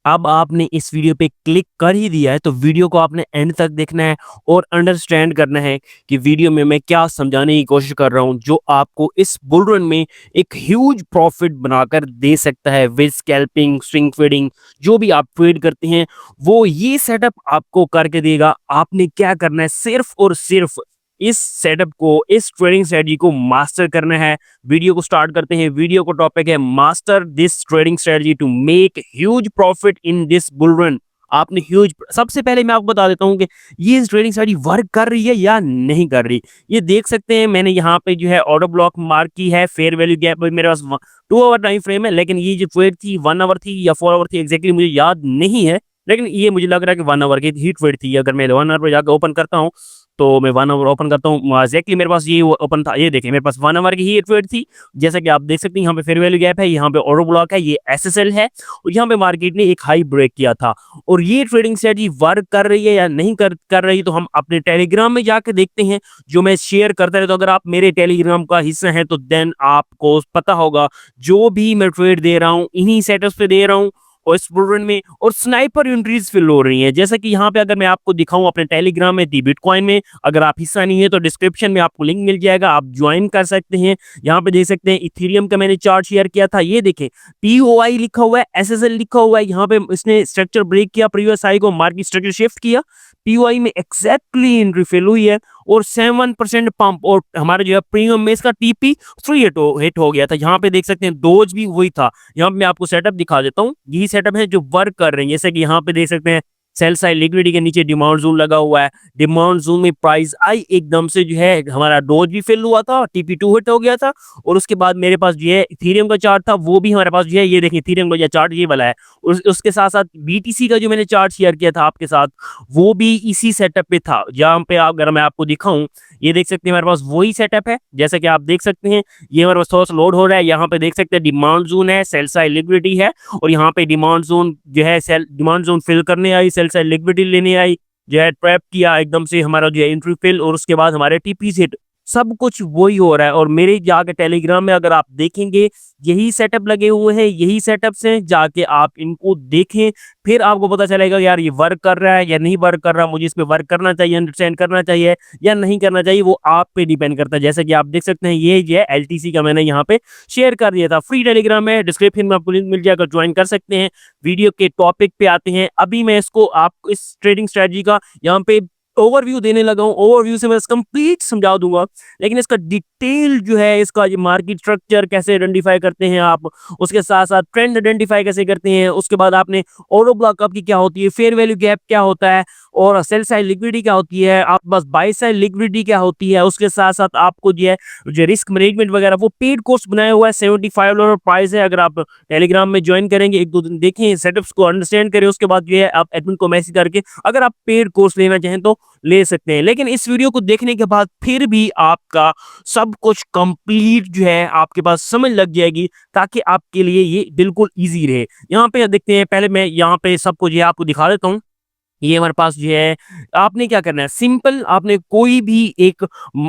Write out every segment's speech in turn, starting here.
अब आपने इस वीडियो पे क्लिक कर ही दिया है तो वीडियो को आपने एंड तक देखना है और अंडरस्टैंड करना है कि वीडियो में मैं क्या समझाने की कोशिश कर रहा हूं जो आपको इस बुल रन में एक ह्यूज प्रॉफिट बनाकर दे सकता है विद स्कैल्पिंग स्विंग ट्रेडिंग। जो भी आप ट्रेड करते हैं वो ये सेटअप आपको करके देगा। आपने क्या करना है, सिर्फ और सिर्फ इस सेटअप को, इस ट्रेडिंग स्ट्रेटजी को मास्टर करना है। वीडियो को स्टार्ट करते हैं। वीडियो का टॉपिक है master this trading strategy to make huge profit in this bull run. आपने ह्यूज, सबसे पहले मैं आपको बता देता हूं कि ये ट्रेडिंग स्ट्रेटजी वर्क कर रही है या नहीं कर रही। ये देख सकते हैं, मैंने यहाँ पे जो है ऑर्डर ब्लॉक मार्क की है। फेयर वैल्यू गैप मेरे पास 2 आवर टाइम फ्रेम है, लेकिन ये जो ट्रेड थी 1 आवर थी या 4 आवर थी, एग्जैक्टली मुझे याद नहीं है, लेकिन ये मुझे लग रहा है कि 1 आवर की ही ट्रेड थी। अगर मैं 1 आवर पे जाकर ओपन करता हूँ तो मैं 1 आवर ओपन करता हूँ, एग्जैक्टली मेरे पास ये ओपन था। ये देखिए मेरे पास 1 आवर की ही ट्रेड थी। जैसा कि आप देख सकते हैं यहाँ पे फेयर वैल्यू गैप है, यहाँ पे ऑर्डर ब्लॉक है, ये एसएसएल है और यहाँ पे मार्केट ने एक हाई ब्रेक किया था। और ये ट्रेडिंग स्ट्रेटजी वर्क कर रही है या नहीं कर रही तो हम अपने टेलीग्राम में जाके देखते हैं, जो मैं शेयर करता रहता हूँ। अगर आप मेरे टेलीग्राम का हिस्सा है तो देन आपको पता होगा जो भी मैं ट्रेड दे रहा हूँ इन्हीं सेटअप्स पे दे रहा हूँ और इस बुल रन में, और स्नाइपर एंट्रीज फिल हो रही हैं। जैसा कि यहाँ पे अगर मैं आपको दिखाऊं अपने टेलीग्राम में दी बिटकॉइन में, अगर आप हिस्सा नहीं है तो डिस्क्रिप्शन में आपको लिंक मिल जाएगा, आप ज्वाइन कर सकते हैं। यहाँ पे देख सकते हैं इथेरियम का मैंने चार्ट शेयर किया था, ये देखें पीओआई लिखा हुआ है, एसएसएल लिखा हुआ है। यहाँ पे इसने स्ट्रक्चर ब्रेक किया, प्रीवियस हाई को मार्केट स्ट्रक्चर शिफ्ट किया, पीओआई में एक्जैक्टली एंट्री फिल हुई है और 7% पंप, और हमारा जो है प्रीमियम में इसका टीपी 3 हिट हो गया था। यहाँ पे देख सकते हैं डोज भी वही था। यहाँ पे मैं आपको सेटअप दिखा देता हूँ, यही सेटअप है जो वर्क कर रहे हैं। जैसे कि यहाँ पे देख सकते हैं सेल साइड लिक्विडिटी के नीचे डिमांड जोन लगा हुआ है। डिमांड जोन में प्राइस आई एकदम से जो है हमारा डोज भी फिल हुआ था, टीपी 2 हिट हो गया था। और उसके बाद मेरे पास जो है इथेरियम का चार्ट था, वो भी हमारे पास जो है, ये देखिए इथेरियम का चार्ट ये वाला है। उसके साथ साथ बीटीसी का जो मैंने चार्ट शेयर किया था आपके साथ, वो भी इसी सेटअप पे था। जहाँ पे अगर मैं आपको दिखाऊं, ये देख सकते हैं हमारे पास वही सेटअप है। जैसा कि आप देख सकते हैं ये हमारे पास थोड़ा सा लोड हो रहा है। यहाँ पे देख सकते हैं डिमांड जोन है, सेल साइड लिक्विडिटी है, और यहाँ पे डिमांड जोन जो है डिमांड जोन फिल करने आई, सेल साइड लिक्विडिटी लेने आई, जो है ट्रैप किया एकदम से हमारा जो है एंट्री फिल, और उसके बाद हमारे टीपी हिट, सब कुछ वही हो रहा है। और मेरे जाके टेलीग्राम में अगर आप देखेंगे यही सेटअप लगे हुए हैं, यही सेटअप्स हैं, जाके आप इनको देखें, फिर आपको पता चलेगा यार ये वर्क कर रहा है या नहीं वर्क कर रहा, मुझे इस पे वर्क करना चाहिए, अंडरस्टैंड करना चाहिए या नहीं करना चाहिए, वो आप पे डिपेंड करता है। जैसे कि आप देख सकते हैं ये जो है एलटीसी का मैंने यहाँ पे शेयर कर दिया था, फ्री टेलीग्राम में, डिस्क्रिप्शन में आपको लिंक मिल जाएगा, ज्वाइन कर सकते हैं। वीडियो के टॉपिक पे आते हैं। अभी मैं इसको आपको इस ट्रेडिंग स्ट्रेटजी का यहाँ पे ओवरव्यू देने लगा हूँ। ओवरव्यू से मैं कंप्लीट समझा दूंगा, लेकिन इसका डिटेल जो है, इसका जो मार्केट स्ट्रक्चर कैसे आइडेंटिफाई करते हैं आप, उसके साथ साथ ट्रेंड आइडेंटिफाई कैसे करते हैं, उसके बाद आपने ऑर्डर ब्लॉक आपकी क्या होती है, फेयर वैल्यू गैप क्या होता है, और सेल साइड लिक्विडिटी क्या होती है, आप बस बाय साइड लिक्विडिटी क्या होती है, उसके साथ साथ आपको जो है जो रिस्क मैनेजमेंट वगैरह, वो पेड कोर्स बनाया हुआ है। $75 प्राइस है। अगर आप टेलीग्राम में ज्वाइन करेंगे, 1-2 दिन देखें, सेटअप्स को अंडरस्टैंड करें, उसके बाद जो है आप एडमिन को मैसेज करके अगर आप पेड कोर्स लेना चाहें तो ले सकते हैं। लेकिन इस वीडियो को देखने के बाद फिर भी आपका सब कुछ कंप्लीट जो है आपके पास समझ लग जाएगी, ताकि आपके लिए ये बिल्कुल इजी रहे। यहाँ पे देखते हैं, पहले मैं यहाँ पे सब कुछ ये आपको दिखा देता हूँ। ये हमारे पास जो है, आपने क्या करना है, सिंपल, आपने कोई भी एक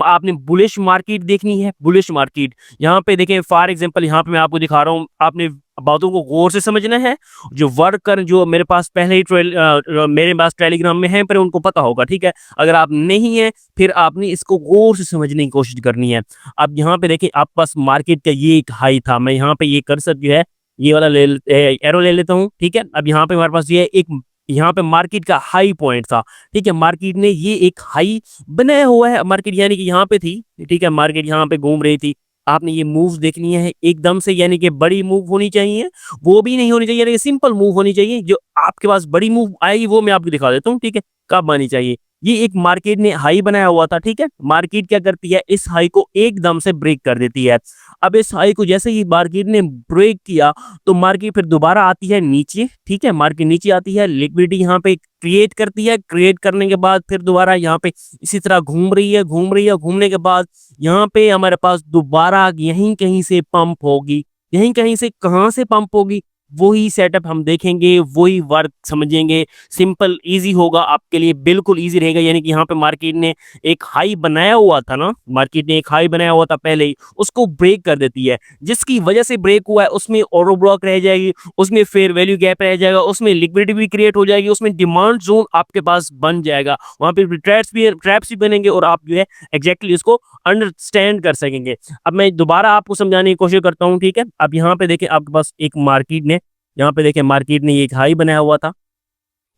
आपने बुलिश मार्केट देखनी है। बुलिश मार्केट यहाँ पे देखें, फॉर एग्जांपल यहाँ पे मैं आपको दिखा रहा हूँ, आपने बातों को गौर से समझना है। जो वर्क कर, जो मेरे पास पहले ही मेरे पास टेलीग्राम में है, पर उनको पता होगा, ठीक है। अगर आप नहीं है फिर आपने इसको गौर से समझने की कोशिश करनी है। अब यहाँ पे देखिए आप पास मार्केट का ये एक हाई था, मैं यहाँ पे ये कर्सर जो है ये वाला एरो ले लेता हूँ, ठीक है। अब यहाँ पे हमारे पास ये एक, यहाँ पे मार्केट का हाई पॉइंट था, ठीक है। मार्केट ने ये एक हाई बनाया हुआ है, मार्केट यानी कि यहाँ पे थी, ठीक है। मार्केट यहाँ पे घूम रही थी। आपने ये मूव्स देखनी है एकदम से, यानी कि बड़ी मूव होनी चाहिए, वो भी नहीं होनी चाहिए, यानी कि सिंपल मूव होनी चाहिए। जो आपके पास बड़ी मूव आएगी वो मैं आपको दिखा देता हूँ, ठीक है, कब आनी चाहिए। ये एक मार्केट ने हाई बनाया हुआ था, ठीक है। मार्केट क्या करती है, इस हाई को एकदम से ब्रेक कर देती है। अब इस हाई को जैसे ही मार्केट ने ब्रेक किया तो मार्केट फिर दोबारा आती है नीचे, ठीक है। मार्केट नीचे आती है, लिक्विडिटी यहाँ पे क्रिएट करती है, क्रिएट करने के बाद फिर दोबारा यहाँ पे इसी तरह घूम रही है, घूम रही है, घूमने के बाद यहाँ पे हमारे पास दोबारा यहीं कहीं से पंप होगी। यहीं कहीं से, कहाँ से पंप होगी, वही सेटअप हम देखेंगे, वही वर्क समझेंगे। सिंपल ईजी होगा आपके लिए, बिल्कुल ईजी रहेगा। यानी कि यहाँ पे मार्केट ने एक हाई बनाया हुआ था ना, मार्केट ने एक हाई बनाया हुआ था पहले ही, उसको ब्रेक कर देती है। जिसकी वजह से ब्रेक हुआ है उसमें ऑर्डर ब्लॉक रह जाएगी, उसमें फेयर वैल्यू गैप रह जाएगा, उसमें लिक्विडिटी भी क्रिएट हो जाएगी, उसमें डिमांड जोन आपके पास बन जाएगा, वहां पे ट्रैप्स भी बनेंगे और आप जो है एग्जैक्टली उसको अंडरस्टैंड कर सकेंगे। अब मैं दोबारा आपको समझाने की कोशिश करता हूँ, ठीक है। अब यहाँ पे देखिए आपके पास एक मार्केट ने, यहाँ पे देखिए मार्केट ने एक हाई बनाया हुआ था,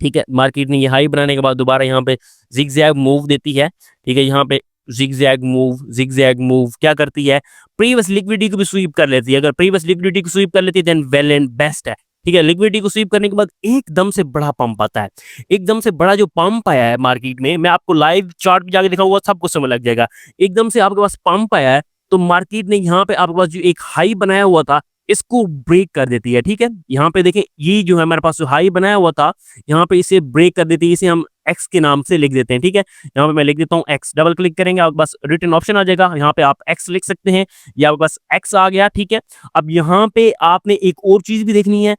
ठीक है। मार्केट ने ये हाई बनाने के बाद दोबारा यहाँ पे जिगजैग मूव देती है, ठीक है। यहाँ पे जिगजैग मूव क्या करती है, प्रीवियस लिक्विडिटी को भी स्वीप कर लेती है। अगर प्रीवियस लिक्विडिटी को स्वीप कर लेती है देन वेल एंड बेस्ट है, ठीक है। लिक्विडिटी को स्वीप करने के बाद एकदम से बड़ा पंप आता है, एकदम से बड़ा जो पंप आया है मार्केट में, मैं आपको लाइव चार्ट पे जाके दिखाऊंगा, सबको समझ लग जाएगा। एकदम से आपके पास पंप आया है, तो मार्केट ने यहाँ पे आपके पास जो एक हाई बनाया हुआ था इसको ब्रेक कर देती है, ठीक है। यहाँ पे देखें ये जो है हमारे पास जो हाई बनाया हुआ था, यहाँ पे इसे ब्रेक कर देती है, इसे हम एक्स के नाम से लिख देते हैं, ठीक है। यहाँ पे मैं लिख देता हूँ एक्स, डबल क्लिक करेंगे आपके पास रिटर्न ऑप्शन आ जाएगा, यहाँ पे आप एक्स लिख सकते हैं, या आपके पास एक्स आ गया, ठीक है। अब यहाँ पे आपने एक और चीज भी देखनी है,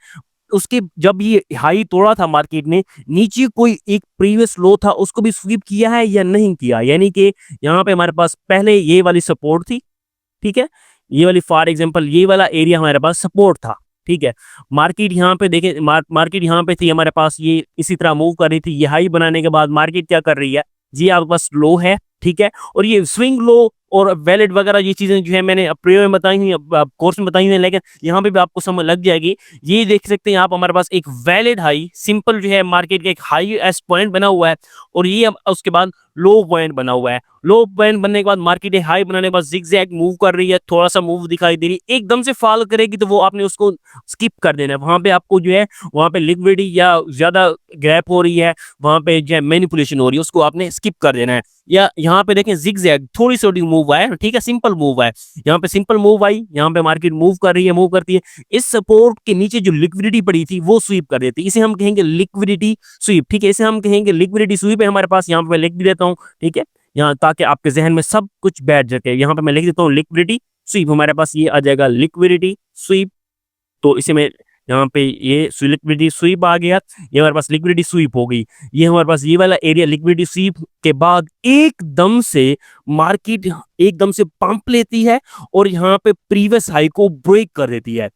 उसके जब ये हाई तोड़ा था मार्केट ने, नीचे कोई एक प्रीवियस लो था उसको भी स्वीप किया है या नहीं किया। यानी कि यहाँ पे हमारे पास पहले ये वाली सपोर्ट थी, ठीक है, ये वाली फॉर एग्जांपल ये वाला एरिया हमारे पास सपोर्ट था, ठीक है। मार्केट यहाँ पे देखें, मार्केट यहाँ पे थी हमारे पास, ये इसी तरह मूव कर रही थी। ये हाई बनाने के बाद मार्केट क्या कर रही है, ये आपके पास लो है, ठीक है। और ये स्विंग लो और वैलिड वगैरह ये चीजें जो है मैंने प्रियो में बताई हुई, कोर्स में बताई हुई है, लेकिन यहाँ पे भी आपको समझ लग जाएगी। ये देख सकते हैं आप, हमारे पास एक वैलिड हाई सिंपल जो है मार्केट का एक हाई एस्ट पॉइंट बना हुआ है, और ये उसके बाद लो पॉइंट बना हुआ है। लो पॉइंट बनने के बाद मार्केट हाई बनाने के बाद जिगजैग मूव कर रही है, थोड़ा सा मूव दिखाई दे रही है, एकदम से फॉल करेगी तो वो आपने उसको स्किप कर देना है। वहां पे आपको जो है, वहां पे लिक्विडिटी या ज्यादा गैप हो रही है, वहां पे जो है मैनिपुलेशन हो रही है, उसको आपने स्किप कर देना है। या यहाँ पे देखें जिगजैग थोड़ी छोटी मूव आए, ठीक है, सिंपल मूव है, यहाँ पे सिंपल मूव आई, यहाँ पे मार्केट मूव कर रही है, मूव करती है, इस सपोर्ट के नीचे जो लिक्विडिटी पड़ी थी वो स्वीप कर देती है, इसे हम कहेंगे लिक्विडिटी स्वीप, ठीक है। इसे हम कहेंगे लिक्विडिटी स्वीप है हमारे पास। यहाँ पे मैं लिख भी देता हूँ, ठीक है, यहाँ ताकि आपके जहन में सब कुछ बैठ जाए। यहाँ पे मैं लिख देता हूँ लिक्विडिटी स्वीप, हमारे पास ये आ जाएगा लिक्विडिटी स्वीप। तो इसे मैं यहाँ पे ये लिक्विडिटी स्वीप आ गया, ये हमारे पास लिक्विडिटी स्वीप हो गई। ये हमारे पास ये वाला एरिया लिक्विडिटी स्वीप के बाद एकदम से मार्केट एकदम से पंप लेती है और यहाँ पे प्रीवियस हाई को ब्रेक कर देती है।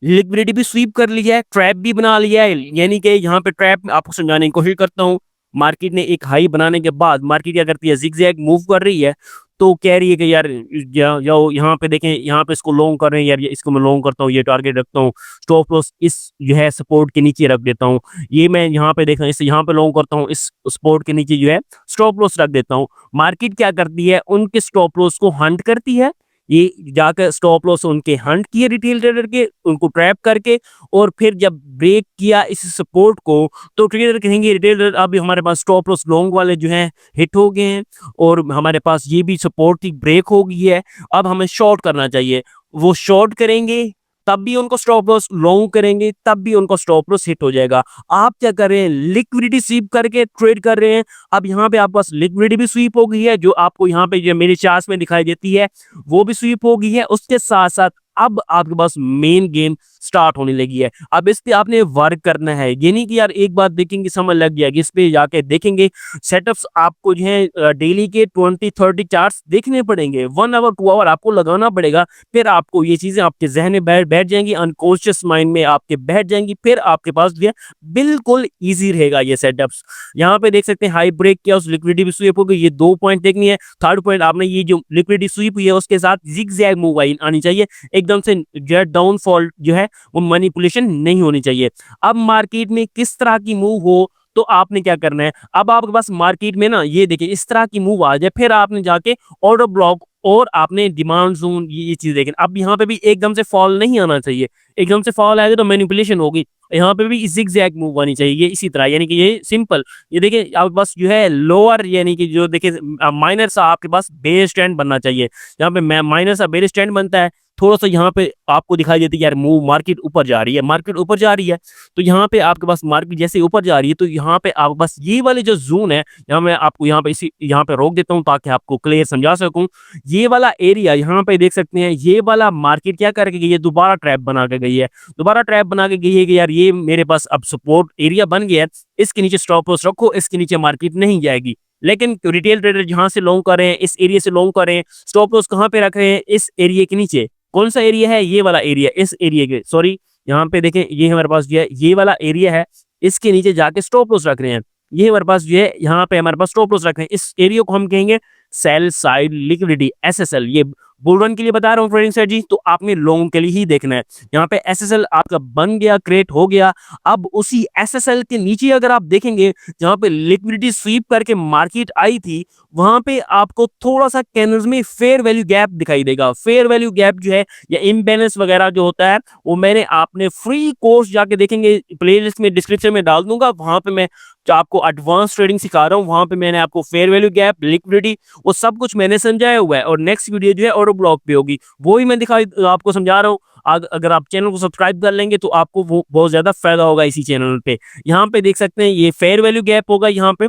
लिक्विडिटी भी स्वीप कर लिया है, ट्रैप भी बना लिया है। यानी कि यहाँ पे ट्रैप आपको समझाने की कोशिश करता हूँ। मार्केट ने एक हाई बनाने के बाद मार्केट क्या करती है, जिगजैग मूव कर रही है, तो कह रही है कि यार यहाँ पे देखें, यहाँ पे इसको लॉन्ग कर रहे हैं यार, ये इसको मैं लॉन्ग करता हूँ, ये टारगेट रखता हूँ, स्टॉप लॉस इस जो है सपोर्ट के नीचे रख देता हूँ, ये मैं यहाँ पे देखा इसे यहाँ पे लॉन्ग करता हूँ, इस सपोर्ट के नीचे जो है स्टॉप लॉस रख देता हूँ। मार्केट क्या करती है, उनके स्टॉप लॉस को हंट करती है, ये जाकर स्टॉप लॉस उनके हंट किए रिटेल ट्रेडर के, उनको ट्रैप करके, और फिर जब ब्रेक किया इस सपोर्ट को, तो ट्रेडर कहेंगे रिटेल ट्रेडर अब हमारे पास स्टॉप लॉस लॉन्ग वाले जो हैं हिट हो गए हैं, और हमारे पास ये भी सपोर्ट थी ब्रेक हो गई है, अब हमें शॉर्ट करना चाहिए। वो शॉर्ट करेंगे तब भी उनको स्टॉप लॉस, लॉन्ग करेंगे तब भी उनको स्टॉप लॉस हिट हो जाएगा। आप क्या कर रहे हैं, लिक्विडिटी स्वीप करके ट्रेड कर रहे हैं। अब यहाँ पे आपके पास लिक्विडिटी भी स्वीप हो गई है, जो आपको यहाँ पे जो मेरे चार्ट में दिखाई देती है वो भी स्वीप हो गई है। उसके साथ साथ अब आपके पास मेन गेम स्टार्ट होने लगी है। अब इस पे आपने वर्क करना है, ये नहीं कि यार एक बार देखेंगे समझ लग जाएगी, इस पे जाके देखेंगे सेटअप्स आपको जो है डेली के 20-30 चार्ट्स देखने पड़ेंगे, 1 आवर 2 आवर आपको लगाना पड़ेगा, फिर आपको ये चीजें आपके जहन में बैठ जाएंगी, अनकॉन्शियस माइंड में आपके बैठ जाएंगी, फिर आपके पास जो है बिल्कुल ईजी रहेगा ये सेटअप्स। यहाँ पे देख सकते हैं हाई ब्रेक किया, उस लिक्विडिटी भी स्वीप हो गई, ये 2 पॉइंट देखनी है। थर्ड पॉइंट आपने ये जो लिक्विडिटी स्वीप हुई है उसके साथ जिगजैग मूव आनी चाहिए, एकदम से डाउनफॉल जो है वो मैनिपुलेशन नहीं होनी चाहिए। अब मार्केट में किस तरह की मूव हो तो आपने क्या करना है, अब आपके पास मार्केट में ना ये देखिए इस तरह की मूव आ जाए, फिर आपने जाके ऑर्डर ब्लॉक और आपने डिमांड जोन ये चीज देखें। अब यहाँ पे भी एकदम से फॉल नहीं आना चाहिए, एकदम से फॉल आएगा तो मैनिपुलेशन होगी। यहाँ पे भी zigzag मूव आनी चाहिए, ये इसी तरह, यानी कि ये सिंपल। ये देखिए आपके पास जो है लोअर, यानी कि जो देखिए माइनर सा आपके पास बेयर स्टैंड बनना चाहिए। यहाँ पे माइनर सा बेयर स्टैंड बनता है, थोड़ा सा यहाँ पे आपको दिखाई देती है यार मूव, मार्केट ऊपर जा रही है, मार्केट ऊपर जा रही है। तो यहाँ पे आपके पास मार्केट जैसे ऊपर जा रही है, तो यहाँ पे आपके पास ये वाले जो जोन है, यहाँ मैं आपको यहाँ पे इसी यहाँ पे रोक देता हूँ ताकि आपको क्लियर समझा सकूं। ये वाला एरिया यहाँ पे देख सकते हैं, ये वाला मार्केट क्या करके गई है, दोबारा ट्रैप बना के गई है, दोबारा ट्रैप बना के गई है कि यार ये मेरे पास अब सपोर्ट एरिया बन गया है, इसके नीचे स्टॉप लॉस रखो, इसके नीचे मार्केट नहीं जाएगी। लेकिन रिटेल ट्रेडर जहां से लॉन्ग कर रहे हैं, इस एरिया से लॉन्ग कर रहे हैं, स्टॉप लॉस कहां पे रख रहे हैं, इस एरिया के नीचे। कौन सा एरिया है, ये वाला एरिया, इस एरिया के, सॉरी यहाँ पे देखें, ये हमारे पास जो है ये वाला एरिया है, इसके नीचे जाके स्टॉप लॉस रख रहे हैं। ये हमारे पास जो है यहाँ पे हमारे पास स्टॉप लॉस रख रहे हैं, इस एरिया को हम कहेंगे सेल साइड लिक्विडिटी, एसएसएल। ये बुल रन के लिए बता रहा हूँ ट्रेडिंग स्ट्रेटजी, तो आपने लॉन्ग के लिए ही देखना है। यहाँ पे एसएसएल आपका बन गया, क्रिएट हो गया। अब उसी एसएसएल के नीचे अगर आप देखेंगे, जहाँ पे लिक्विडिटी स्वीप करके मार्केट आई थी, वहां पे आपको थोड़ा सा कैंडल्स में फेयर वैल्यू गैप दिखाई देगा। फेयर वैल्यू गैप जो है या इम्बैलेंस वगैरह जो होता है, वो मैंने आपने फ्री कोर्स जाके देखेंगे, प्लेलिस्ट में डिस्क्रिप्शन में डाल दूंगा, वहां पे मैं जो आपको एडवांस ट्रेडिंग सिखा रहा हूँ, वहां पे मैंने आपको फेयर वैल्यू गैप, लिक्विडिटी, वो सब कुछ मैंने समझाया हुआ है। और नेक्स्ट वीडियो जो है ऑटो ब्लॉक पे होगी, वो ही मैं आपको समझा रहा हूँ। अगर आप चैनल को सब्सक्राइब कर लेंगे तो आपको वो बहुत ज्यादा फायदा होगा इसी चैनल पे। यहाँ पे देख सकते हैं ये फेयर वैल्यू गैप होगा, यहाँ पे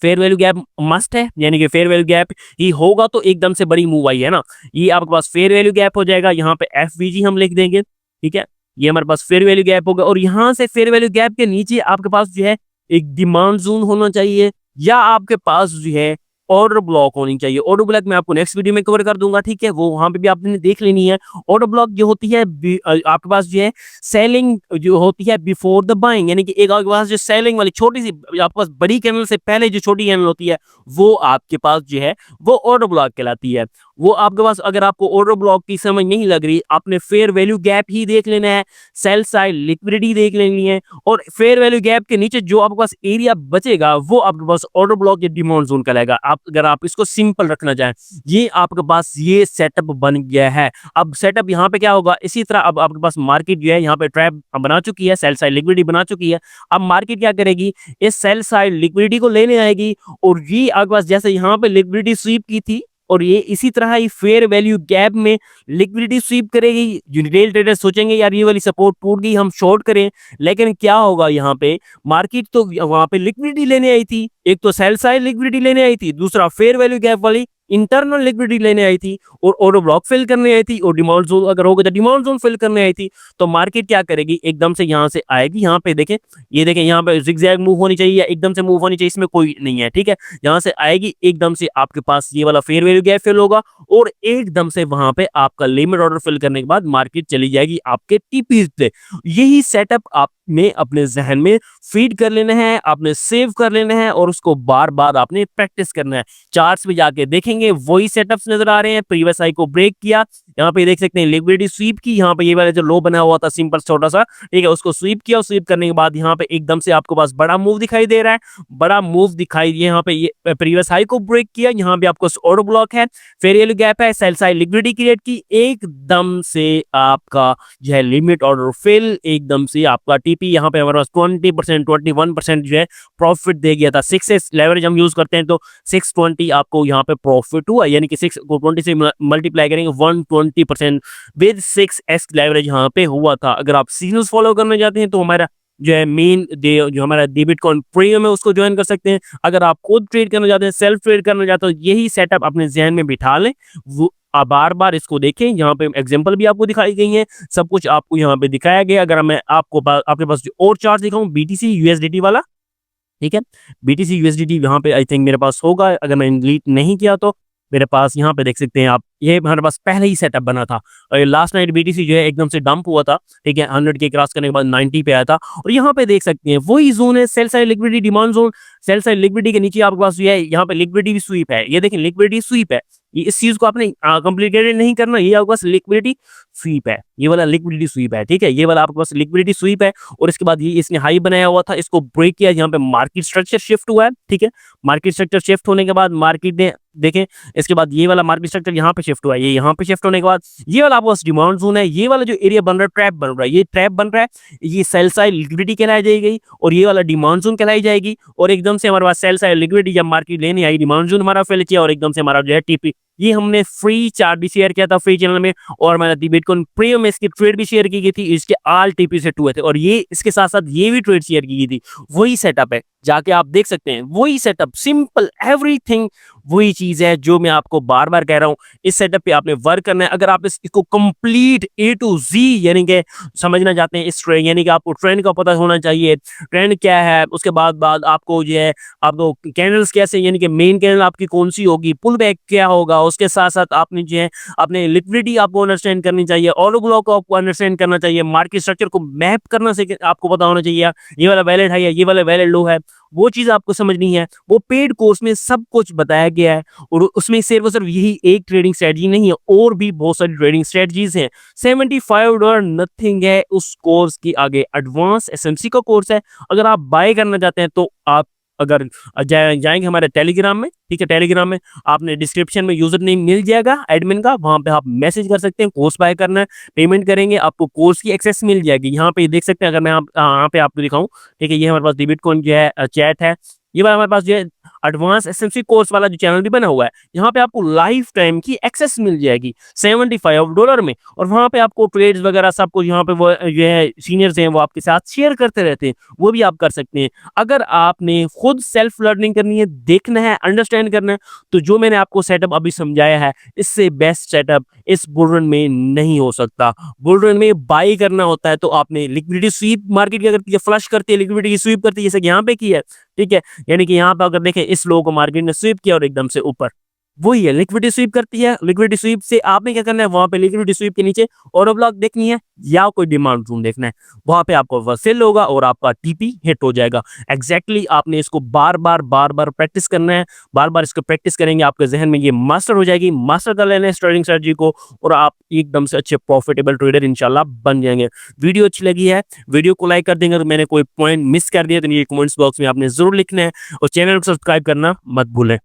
फेयर वैल्यू गैप मस्ट है, यानी कि फेयर वैल्यू गैप ही होगा तो एकदम से बड़ी मूव आई है ना, ये आपके पास फेयर वैल्यू गैप हो जाएगा। यहाँ पे एफवीजी हम लिख देंगे, ठीक है, ये हमारे पास फेयर वैल्यू गैप होगा। और यहाँ से फेयर वैल्यू गैप के नीचे आपके पास जो है एक डिमांड जोन होना चाहिए, या आपके पास जो है ऑर्डर ब्लॉक होनी चाहिए। ऑर्डर ब्लॉक मैं आपको नेक्स्ट वीडियो में कवर कर दूंगा, ठीक है, वो वहां पे भी आपने देख लेनी है। ऑर्डर ब्लॉक जो होती है आपके पास जो है सेलिंग जो होती है बिफोर द बाइंग, यानी कि एक आपके पास जो सेलिंग वाली छोटी सी, आपके पास बड़ी कैंडल से पहले जो छोटी कैंडल होती है, वो आपके पास जो है वो ऑर्डर ब्लॉक कहलाती है। वो आपके पास, अगर आपको ऑर्डर ब्लॉक की समझ नहीं लग रही, आपने फेयर वैल्यू गैप ही देख लेना है, सेल साइड लिक्विडिटी देख लेनी है, और फेयर वैल्यू गैप के नीचे जो आपके पास एरिया बचेगा वो आपके पास ऑर्डर ब्लॉक या डिमांड जोन कहलाएगा। आप अगर आप इसको सिंपल रखना चाहें, ये आपके पास ये सेटअप बन गया है। अब सेटअप यहाँ पे क्या होगा, इसी तरह अब आपके पास मार्केट जो है यहाँ पे ट्रैप बना चुकी है, सेल साइड लिक्विडिटी बना चुकी है। अब मार्केट क्या करेगी, इस सेल साइड लिक्विडिटी को लेने आएगी, और ये आपके पास जैसे यहाँ पे लिक्विडिटी स्वीप की थी, और ये इसी तरह ही फेयर वैल्यू गैप में लिक्विडिटी स्वीप करेगी। रिटेल ट्रेडर सोचेंगे यार ये वाली सपोर्ट टूट गई, हम शॉर्ट करें, लेकिन क्या होगा, यहाँ पे मार्केट तो वहां पे लिक्विडिटी लेने आई थी, एक तो सेल साइड लिक्विडिटी लेने आई थी, दूसरा फेयर वैल्यू गैप वाली इंटरनल लिक्विडिटी लेने आई थी, और ऑर्डर ब्लॉक फिल करने आई थी, और डिमांड जोन अगर होगा तो डिमांड जोन फिल करने आई थी। तो मार्केट क्या करेगी, एकदम से यहाँ से आएगी, यहाँ पे देखें, ये देखें यहाँ पे जिगजैग मूव होनी चाहिए या एकदम से मूव होनी चाहिए, इसमें कोई नहीं है, ठीक है। यहाँ से आएगी, एकदम से आपके पास ये वाला फेयर वैल्यू गैप फिल होगा, और एकदम से वहां पे आपका लिमिट ऑर्डर फिल करने के बाद मार्केट चली जाएगी आपके टीपी पे। यही सेटअप आपने अपने जहन में फीड कर लेना है, आपने सेव कर लेना है, और उसको बार बार आपने प्रैक्टिस करना है। चार्ट्स पे जाके देखेंगे वही सेटअप्स नजर आ रहे हैं। प्रीवियस हाई को ब्रेक किया, यहाँ पे देख सकते हैं लिक्विडिटी स्वीप की, यहाँ पे ये वाला जो लो बना हुआ था सिंपल छोटा सा, ठीक है, उसको स्वीप किया, और स्वीप करने के बाद यहाँ पे एकदम से आपको पास बड़ा मूव दिखाई दे रहा है, बड़ा मूव दिखाई, यहाँ पे ये प्रीवियस हाई को ब्रेक किया, यहाँ पे आपको ऑर्डर ब्लॉक है, फेयर वैल्यू गैप है, सेल साइड लिक्विडिटी क्रिएट की, एकदम से आपका जो है लिमिट ऑर्डर फिल, एकदम से आपका टीपी यहाँ पे हमारे पास 20% 21% जो है प्रॉफिट दे गया था। 6x लेवरेज हम यूज करते हैं, तो 620 आपको यहाँ पे प्रॉफिट हुआ, यानी कि 6 को 20 से मल्टीप्लाई करेंगे, 120% विद 6x लेवरेज यहाँ पे हुआ था। अगर आप सिग्नल्स फॉलो करना चाहते हैं तो हमारा जो है मेन जो हमारा बिटकॉइन प्रीमियम है उसको ज्वाइन कर सकते हैं। अगर आप खुद ट्रेड करना चाहते हैं, सेल्फ ट्रेड करना चाहते हो, यही सेटअप अपने जहन में बिठा लें, वो आप बार बार इसको देखें। यहाँ पे एग्जांपल भी आपको दिखाई गई है, सब कुछ आपको यहाँ पे दिखाया गया। अगर मैं आपको आपके पास जो और चार्ट दिखाऊं बीटीसी यूएसडीटी वाला, ठीक है, बीटीसी यूएसडीटी यहाँ पे आई थिंक मेरे पास होगा, अगर मैंने डिलीट नहीं किया तो मेरे पास यहाँ पे देख सकते हैं आप, ये हमारे पास पहले ही सेटअप बना था। और लास्ट नाइट बीटीसी जो है एकदम से डंप हुआ था, ठीक है, 100 के क्रॉस करने के बाद 90 पे आया था। और यहाँ पे देख सकते हैं वही जोन है, sell side liquidity demand zone. Sell side liquidity के नीचे आपके पास जो है यहाँ पे लिक्विडिटी स्वीप है, ये देखें लिक्विडिटी स्वीप है, ये इस चीज को आपने कॉम्प्लिकेटेड नहीं करना, ये आपके पास लिक्विडिटी स्वीप है, ये वाला लिक्विडिटी स्वीप है, ठीक है, ये वाला आपके पास लिक्विडिटी स्वीप है। और इसके बाद ये इसने हाई बनाया हुआ था, इसको ब्रेक किया, यहाँ पे मार्केट स्ट्रक्चर शिफ्ट हुआ है, ठीक है, मार्केट स्ट्रक्चर शिफ्ट होने के बाद मार्केट ने देखें, इसके बाद ये वाला मार्केट स्ट्रक्चर यहाँ पे शिफ्ट हुआ है, ये यहाँ पे शिफ्ट होने के बाद ये वाला आपके पास डिमांड जोन है, ये वाला जो एरिया बन रहा है ट्रैप बन रहा है, ये ट्रैप बन रहा है, ये सेल साइड लिक्विडिटी कहलाई जाएगी और ये वाला डिमांड जोन कहलाई जाएगी। और एकदम से हमारे पास सेल साइड लिक्विडिटी जब मार्केट लेने आई, डिमांड जोन हमारा फेल किया और एकदम से हमारा जो है टीपी, ये हमने फ्री चार्ट भी शेयर किया था फ्री चैनल में, और मैंने दी बिटकॉइन प्रीमियम में इसकी ट्रेड भी शेयर की गई थी, इसके आल टीपी सेट हुए थे और ये इसके साथ साथ ये भी ट्रेड शेयर की गई थी। वही सेटअप है, जाके आप देख सकते हैं, वही सेटअप, सिंपल एवरीथिंग वही चीज है जो मैं आपको बार बार कह रहा हूं। इस सेटअप पे आपने वर्क करना है। अगर आप इसको कंप्लीट ए टू जी यानी कि समझना चाहते हैं इस ट्रेंड, यानी कि आपको ट्रेंड का पता होना चाहिए, ट्रेंड क्या है, उसके बाद आपको जो है आपको कैंडल्स कैसे, यानी कि मेन कैंडल आपकी कौन सी होगी, पुल बैक क्या होगा, उसके साथ साथ आपने जो है अपने लिक्विडिटी आपको अंडरस्टैंड करनी चाहिए, ऑर्डर ब्लॉक को आपको अंडरस्टैंड करना चाहिए, मार्केट स्ट्रक्चर को मैप करना से आपको पता होना चाहिए, ये वाला वैलिड है या ये वाला वैलिड लो है, वो चीज आपको समझनी है। वो पेड कोर्स में सब कुछ बताया गया है और उसमें सिर्फ और सिर्फ यही एक ट्रेडिंग स्ट्रेटजी नहीं है, और भी बहुत सारी ट्रेडिंग स्ट्रेटजीज हैं। $75 नथिंग है उस कोर्स की आगे। एडवांस एसएमसी का कोर्स है। अगर आप बाय करना चाहते हैं तो आप अगर जाएंगे हमारे टेलीग्राम में, ठीक है, टेलीग्राम में आपने डिस्क्रिप्शन में यूजर नेम मिल जाएगा एडमिन का, वहां पे आप मैसेज कर सकते हैं, कोर्स बाय करना है, पेमेंट करेंगे, आपको कोर्स की एक्सेस मिल जाएगी। यहाँ पे देख सकते हैं, अगर मैं यहाँ पे आपको दिखाऊं, ठीक है, ये हमारे पास बिटकॉइन जो है चैट है, ये वाला हमारे पास जो है एडवांस एसएमसी कोर्स वाला जो चैनल भी बना हुआ है, यहाँ पे आपको लाइफ टाइम की एक्सेस मिल जाएगी $75 में, और वहां पे आपको ट्रेड्स वगैरह सब कुछ यहाँ पे वो जो है सीनियर्स हैं वो आपके साथ शेयर करते रहते हैं, वो भी आप कर सकते हैं। अगर आपने खुद सेल्फ लर्निंग करनी है, देखना है, अंडरस्टैंड करना है, तो जो मैंने आपको सेटअप अभी समझाया है, इससे बेस्ट सेटअप इस बुल रन में नहीं हो सकता। बुल रन में बाई करना होता है तो आपने लिक्विडिटी स्वीप मार्केट की करती है, फ्लश करती है, लिक्विडिटी स्वीप करती है, जैसे कि यहाँ पे की है, ठीक है, यानी कि यहाँ पे अगर देखें इस लो को मार्केट ने स्वीप किया और एकदम से ऊपर, वही है लिक्विडिटी स्वीप करती है। लिक्विडिटी स्वीप से आपने क्या करना है, वहां पे लिक्विडिटी स्वीप के नीचे ऑर्डर ब्लॉक देखनी है या कोई डिमांड जोन देखना है, वहां पे आपको सेल होगा और आपका टीपी हिट हो जाएगा। एग्जैक्टली आपने इसको बार बार प्रैक्टिस करना है, बार बार इसको प्रैक्टिस करेंगे, आपके जहन में ये मास्टर हो जाएगी, मास्टर कर लेना है ट्रेडिंग स्ट्रेटजी को, और आप एकदम से अच्छे प्रॉफिटेबल ट्रेडर इंशाल्लाह बन जाएंगे। वीडियो अच्छी लगी है, वीडियो को लाइक कर देंगे, अगर मैंने कोई पॉइंट मिस कर दिया तो ये कमेंट्स बॉक्स में आपने जरूर लिखना है, और चैनल को सब्सक्राइब करना मत भूलें।